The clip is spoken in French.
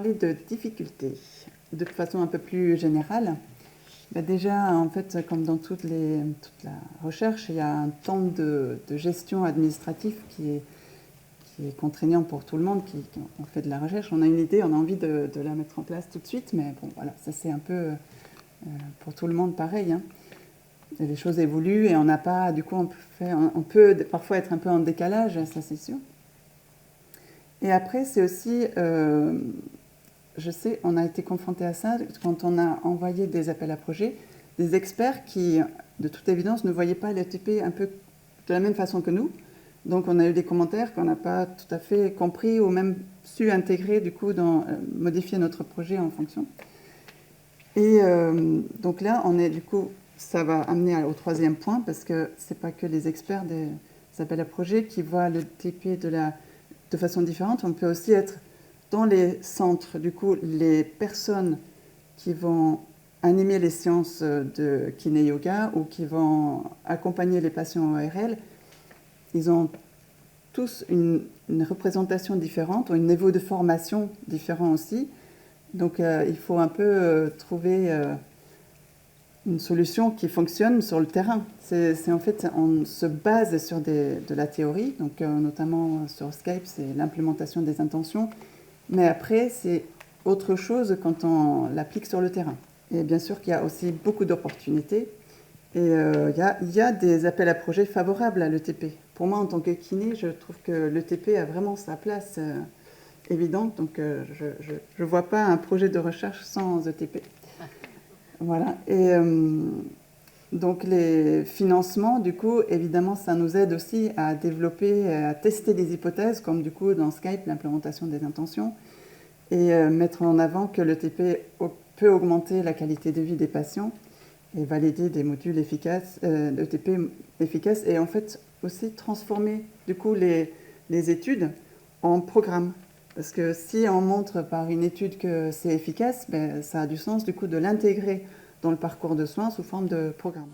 parler de difficultés de façon un peu plus générale. Déjà, en fait, comme dans toute la recherche, il y a un temps de gestion administrative qui est contraignant pour tout le monde qui on fait de la recherche. On a une idée, on a envie de la mettre en place tout de suite, mais bon, voilà, ça c'est un peu pour tout le monde pareil. Hein. Les choses évoluent et on n'a pas, du coup, on peut parfois être un peu en décalage, ça c'est sûr. Et après, c'est aussi, je sais, on a été confronté à ça quand on a envoyé des appels à projets, des experts qui, de toute évidence, ne voyaient pas l'ETP un peu de la même façon que nous. Donc on a eu des commentaires qu'on n'a pas tout à fait compris ou même su intégrer, du coup, modifier notre projet en fonction. Et donc là, du coup, ça va amener au troisième point, parce que ce n'est pas que les experts des appels à projets qui voient le TP de façon différente. On peut aussi être dans les centres, du coup, les personnes qui vont animer les séances de kiné-yoga ou qui vont accompagner les patients ORL, ils ont tous une représentation différente, ou un niveau de formation différent aussi. Donc il faut un peu trouver une solution qui fonctionne sur le terrain. En fait, on se base sur de la théorie, donc notamment sur Skype, c'est l'implémentation des intentions. Mais après, c'est autre chose quand on l'applique sur le terrain. Et bien sûr qu'il y a aussi beaucoup d'opportunités. Et il y a des appels à projets favorables à l'ETP. Pour moi, en tant que kiné, je trouve que l'ETP a vraiment sa place évidente. Donc, je ne vois pas un projet de recherche sans ETP. Voilà. Et donc, les financements, du coup, évidemment, ça nous aide aussi à développer, à tester des hypothèses, comme du coup, dans Skype, l'implémentation des intentions, et mettre en avant que l'ETP peut augmenter la qualité de vie des patients et valider des modules efficaces, d'ETP efficaces, et en fait aussi transformer du coup les études en programmes. Parce que si on montre par une étude que c'est efficace, ça a du sens du coup de l'intégrer dans le parcours de soins sous forme de programme.